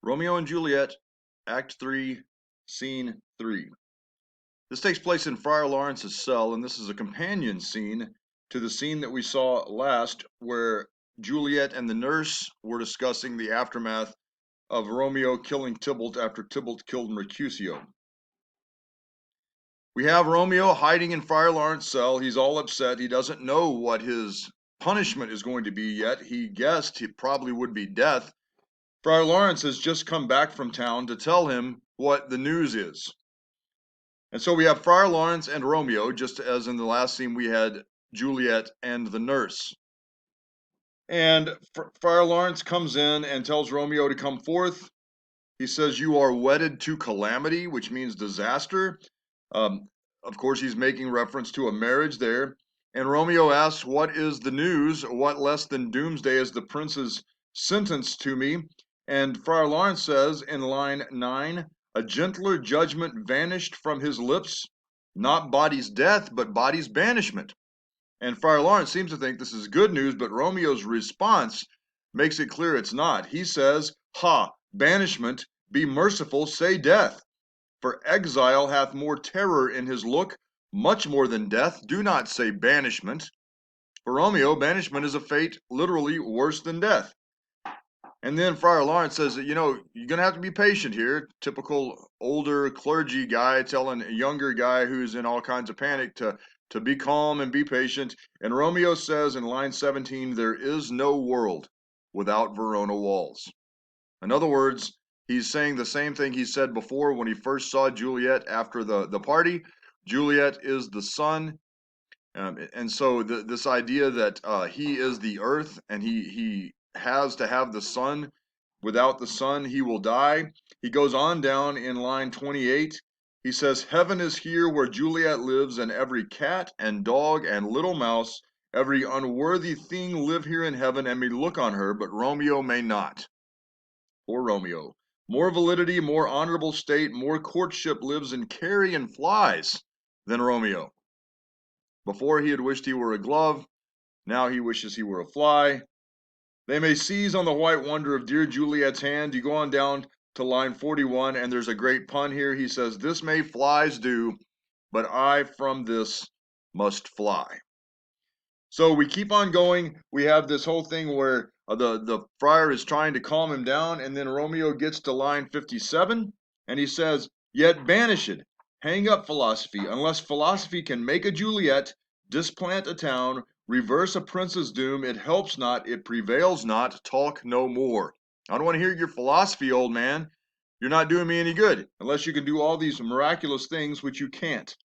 Romeo and Juliet, Act 3, Scene 3. This takes place in Friar Lawrence's cell, and this is a companion scene to the scene that we saw last, where Juliet and the nurse were discussing the aftermath of Romeo killing Tybalt after Tybalt killed Mercutio. We have Romeo hiding in Friar Lawrence's cell. He's all upset. He doesn't know what his punishment is going to be yet. He guessed it probably would be death. Friar Lawrence has just come back from town to tell him what the news is. And so we have Friar Lawrence and Romeo, just as in the last scene we had Juliet and the nurse. And Friar Lawrence comes in and tells Romeo to come forth. He says, "You are wedded to calamity," which means disaster. Of course, he's making reference to a marriage there. And Romeo asks, "What is the news? What less than doomsday is the prince's sentence to me?" And Friar Lawrence says in line 9, "A gentler judgment vanished from his lips, not body's death, but body's banishment." And Friar Lawrence seems to think this is good news, but Romeo's response makes it clear it's not. He says, "Ha, banishment, be merciful, say death. For exile hath more terror in his look, much more than death. Do not say banishment." For Romeo, banishment is a fate literally worse than death. And then Friar Lawrence says that, you're going to have to be patient here. Typical older clergy guy telling a younger guy who's in all kinds of panic to be calm and be patient. And Romeo says in line 17, "There is no world without Verona walls." In other words, he's saying the same thing he said before when he first saw Juliet after the party. Juliet is the sun. And so this idea that he is the earth and he has to have the sun. Without the sun, he will die. He goes on down in line 28. He says, "Heaven is here where Juliet lives, and every cat and dog and little mouse, every unworthy thing live here in heaven and may look on her, but Romeo may not." Poor Romeo. More validity, more honorable state, more courtship lives in carrion flies than Romeo. Before he had wished he were a glove, now he wishes he were a fly. They may seize on the white wonder of dear Juliet's hand. You go on down to line 41, and there's a great pun here. He says, "This may flies do, but I from this must fly." So we keep on going. We have this whole thing where the friar is trying to calm him down, and then Romeo gets to line 57, and he says, "Yet banished, hang up philosophy, unless philosophy can make a Juliet, displant a town, reverse a prince's doom, it helps not, it prevails not, talk no more." I don't want to hear your philosophy, old man. You're not doing me any good, unless you can do all these miraculous things, which you can't.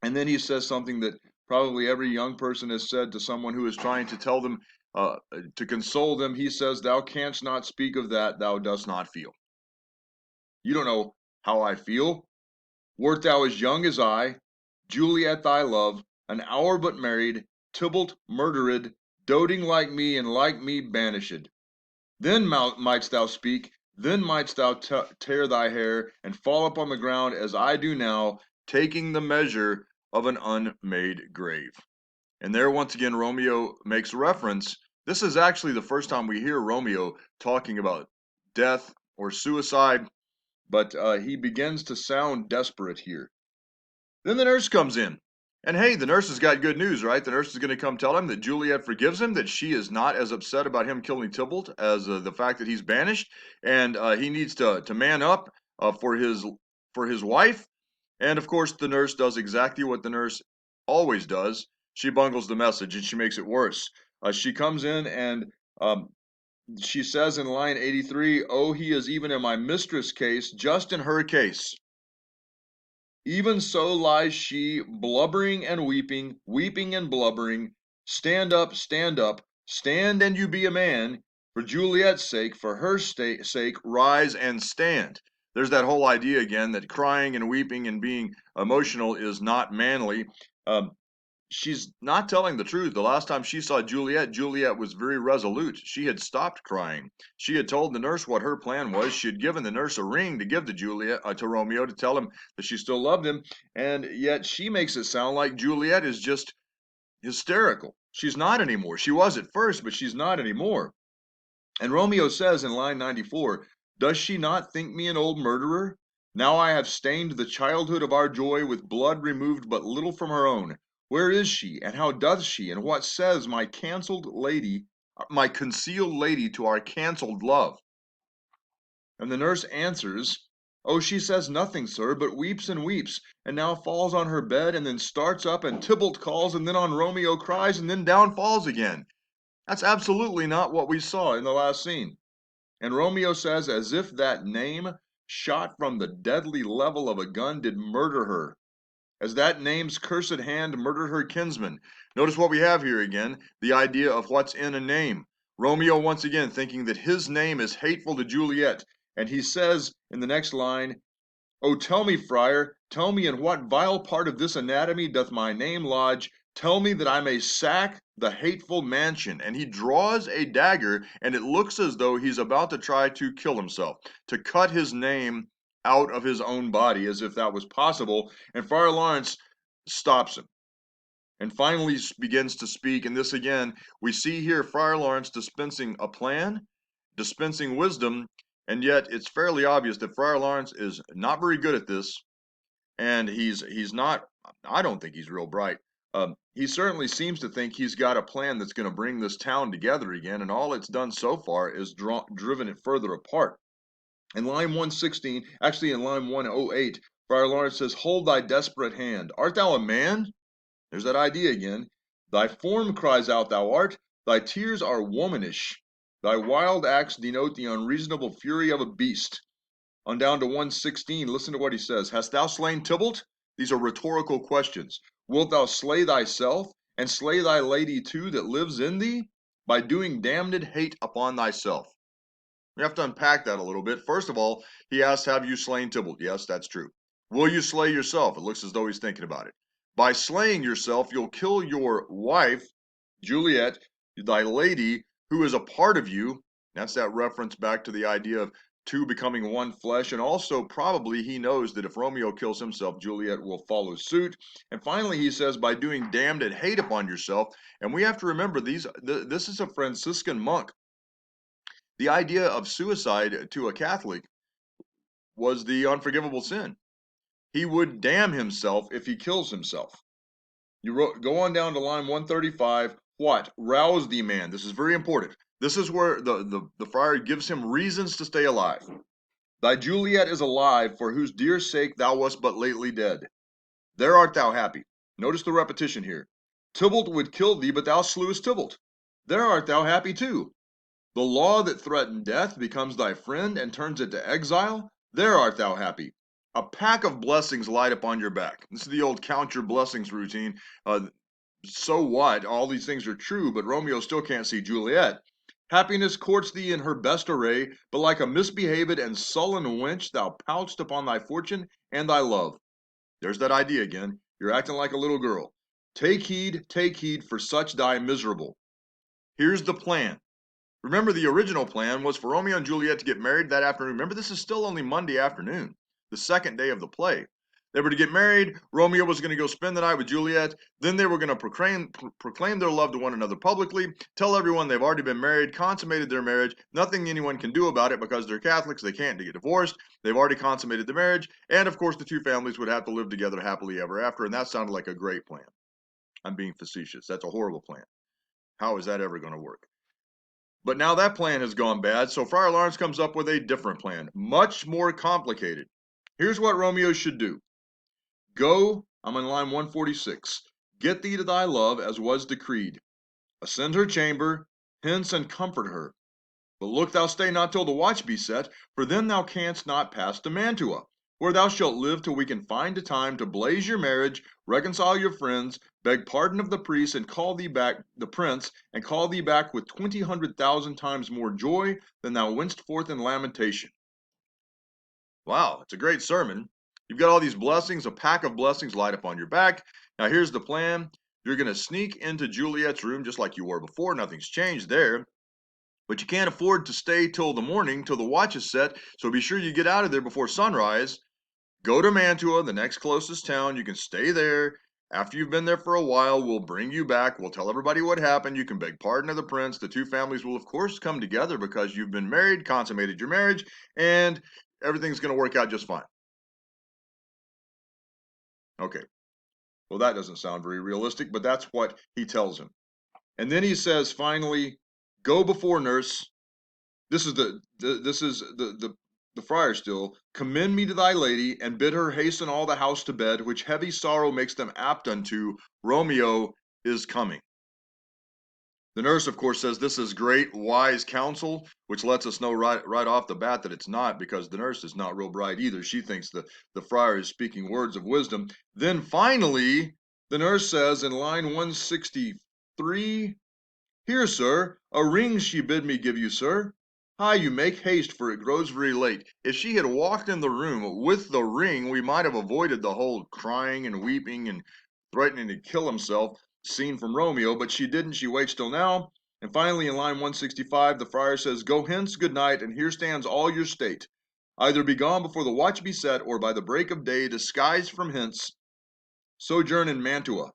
And then he says something that probably every young person has said to someone who is trying to tell them, to console them. He says, "Thou canst not speak of that thou dost not feel." You don't know how I feel. Wert thou as young as I, Juliet thy love, an hour but married, Tybalt murdered, doting like me and like me banished. Then mightst thou speak, then mightst thou tear thy hair and fall upon the ground as I do now, taking the measure of an unmade grave. And there, once again, Romeo makes reference. This is actually the first time we hear Romeo talking about death or suicide, but he begins to sound desperate here. Then the nurse comes in. And hey, the nurse has got good news, right? The nurse is going to come tell him that Juliet forgives him, that she is not as upset about him killing Tybalt as the fact that he's banished, and he needs to man up for his wife. And of course, the nurse does exactly what the nurse always does. She bungles the message and she makes it worse. She comes in and she says in line 83, "Oh, he is even in my mistress' case, just in her case. Even so lies she, blubbering and weeping, weeping and blubbering. Stand up, stand and you be a man. For Juliet's sake, for her sake, rise and stand." There's that whole idea again that crying and weeping and being emotional is not manly. She's not telling the truth. The last time she saw Juliet, Juliet was very resolute. She had stopped crying. She had told the nurse what her plan was. She had given the nurse a ring to give to Romeo to tell him that she still loved him, and yet she makes it sound like Juliet is just hysterical. She's not anymore. She was at first, but she's not anymore. And Romeo says in line 94, Does she not think me an old murderer? Now I have stained the childhood of our joy with blood removed but little from her own. Where is she, and how doth she, and what says my concealed lady to our cancelled love? And the nurse answers, Oh, she says nothing, sir, but weeps and weeps, and now falls on her bed, and then starts up, and Tybalt calls, and then on Romeo cries, and then down falls again. That's absolutely not what we saw in the last scene. And Romeo says, as if that name, shot from the deadly level of a gun, did murder her, as that name's cursed hand murdered her kinsman. Notice what we have here again, the idea of what's in a name. Romeo once again thinking that his name is hateful to Juliet, and he says in the next line, Oh, tell me, friar, tell me in what vile part of this anatomy doth my name lodge? Tell me that I may sack the hateful mansion. And he draws a dagger, and it looks as though he's about to try to kill himself, to cut his name out of his own body, as if that was possible. And Friar Lawrence stops him and finally begins to speak. And this again, we see here Friar Lawrence dispensing a plan, dispensing wisdom, and yet it's fairly obvious that Friar Lawrence is not very good at this, and he's not. I don't think he's real bright. He certainly seems to think he's got a plan that's going to bring this town together again, and all it's done so far is driven it further apart. In line 116, actually in line 108, Friar Lawrence says, Hold thy desperate hand. Art thou a man? There's that idea again. Thy form cries out thou art, thy tears are womanish. Thy wild acts denote the unreasonable fury of a beast. On down to 116, listen to what he says. Hast thou slain Tybalt? These are rhetorical questions. Wilt thou slay thyself, and slay thy lady too that lives in thee? By doing damned hate upon thyself. We have to unpack that a little bit. First of all, he asks, Have you slain Tybalt? Yes, that's true. Will you slay yourself? It looks as though he's thinking about it. By slaying yourself, you'll kill your wife, Juliet, thy lady, who is a part of you. That's that reference back to the idea of two becoming one flesh. And also, probably, he knows that if Romeo kills himself, Juliet will follow suit. And finally, he says, by doing damned hate upon yourself. And we have to remember, this is a Franciscan monk. The idea of suicide to a Catholic was the unforgivable sin. He would damn himself if he kills himself. Go on down to line 135. What? Rouse thee, man. This is very important. This is where the friar gives him reasons to stay alive. Thy Juliet is alive, for whose dear sake thou wast but lately dead. There art thou happy. Notice the repetition here. Tybalt would kill thee, but thou slewest Tybalt. There art thou happy too. The law that threatened death becomes thy friend and turns it to exile. There art thou happy. A pack of blessings light upon your back. This is the old count your blessings routine. So what? All these things are true, but Romeo still can't see Juliet. Happiness courts thee in her best array, but like a misbehaved and sullen wench, thou pouchst upon thy fortune and thy love. There's that idea again. You're acting like a little girl. Take heed, for such die miserable. Here's the plan. Remember, the original plan was for Romeo and Juliet to get married that afternoon. Remember, this is still only Monday afternoon, the second day of the play. They were to get married. Romeo was going to go spend the night with Juliet. Then they were going to proclaim their love to one another publicly, tell everyone they've already been married, consummated their marriage. Nothing anyone can do about it because they're Catholics. They can't get divorced. They've already consummated the marriage. And, of course, the two families would have to live together happily ever after. And that sounded like a great plan. I'm being facetious. That's a horrible plan. How is that ever going to work? But now that plan has gone bad, so Friar Lawrence comes up with a different plan, much more complicated. Here's what Romeo should do. Go, I'm on line 146, get thee to thy love as was decreed. Ascend her chamber, hence and comfort her. But look thou stay not till the watch be set, for then thou canst not pass to Mantua, where thou shalt live till we can find a time to blaze your marriage, reconcile your friends, beg pardon of the priest, and call thee back the prince, and call thee back with 20,000 times more joy than thou wentst forth in lamentation. Wow, it's a great sermon. You've got all these blessings, a pack of blessings light upon your back. Now here's the plan. You're going to sneak into Juliet's room just like you were before. Nothing's changed there. But you can't afford to stay till the morning, till the watch is set, so be sure you get out of there before sunrise. Go to Mantua, the next closest town. You can stay there. After you've been there for a while, we'll bring you back. We'll tell everybody what happened. You can beg pardon of the prince. The two families will, of course, come together because you've been married, consummated your marriage, and everything's going to work out just fine. Okay. Well, that doesn't sound very realistic, but that's what he tells him. And then he says, finally, go before nurse. This is the friar still. Commend me to thy lady, and bid her hasten all the house to bed, which heavy sorrow makes them apt unto. Romeo is coming. The nurse, of course, says this is great, wise counsel, which lets us know right off the bat that it's not, because the nurse is not real bright either. She thinks the friar is speaking words of wisdom. Then finally, the nurse says in line 163, here, sir, a ring she bid me give you, sir. Hi, you make haste, for it grows very late. If she had walked in the room with the ring, we might have avoided the whole crying and weeping and threatening to kill himself scene from Romeo, but she didn't. She waits till now. And finally, in line 165, the friar says, go hence, good night, and here stands all your state. Either be gone before the watch be set, or by the break of day, disguised from hence, sojourn in Mantua.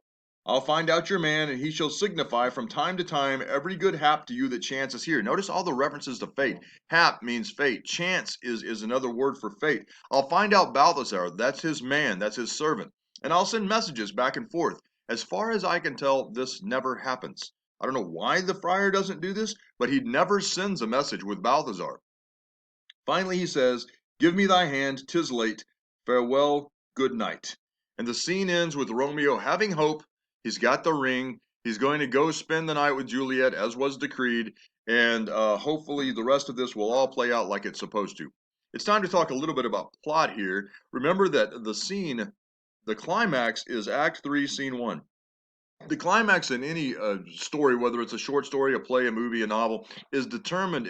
I'll find out your man, and he shall signify from time to time every good hap to you that chances here. Notice all the references to fate. Hap means fate. Chance is another word for fate. I'll find out Balthazar. That's his man. That's his servant. And I'll send messages back and forth. As far as I can tell, this never happens. I don't know why the friar doesn't do this, but he never sends a message with Balthazar. Finally, he says, give me thy hand, 'tis late. Farewell, good night. And the scene ends with Romeo having hope. He's got the ring. He's going to go spend the night with Juliet, as was decreed. And hopefully, the rest of this will all play out like it's supposed to. It's time to talk a little bit about plot here. Remember that the climax is Act 3, Scene 1. The climax in any story, whether it's a short story, a play, a movie, a novel, is defined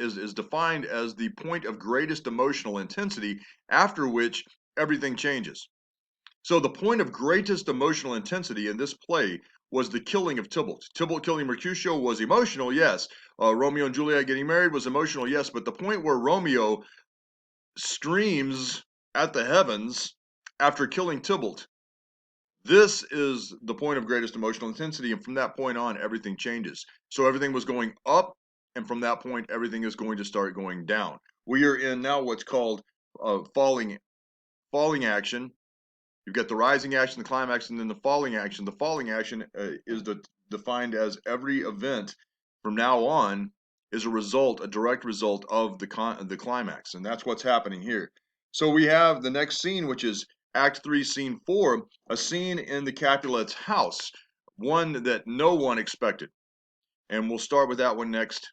as the point of greatest emotional intensity, after which everything changes. So the point of greatest emotional intensity in this play was the killing of Tybalt. Tybalt killing Mercutio was emotional, yes. Romeo and Juliet getting married was emotional, yes. But the point where Romeo screams at the heavens after killing Tybalt, this is the point of greatest emotional intensity, and from that point on, everything changes. So everything was going up, and from that point, everything is going to start going down. We are in now what's called falling action. You've got the rising action, the climax, and then the falling action. The falling action is defined as every event from now on is a direct result of the climax, and that's what's happening here. So we have the next scene, which is Act 3, Scene 4, a scene in the Capulet's house, one that no one expected. And we'll start with that one next.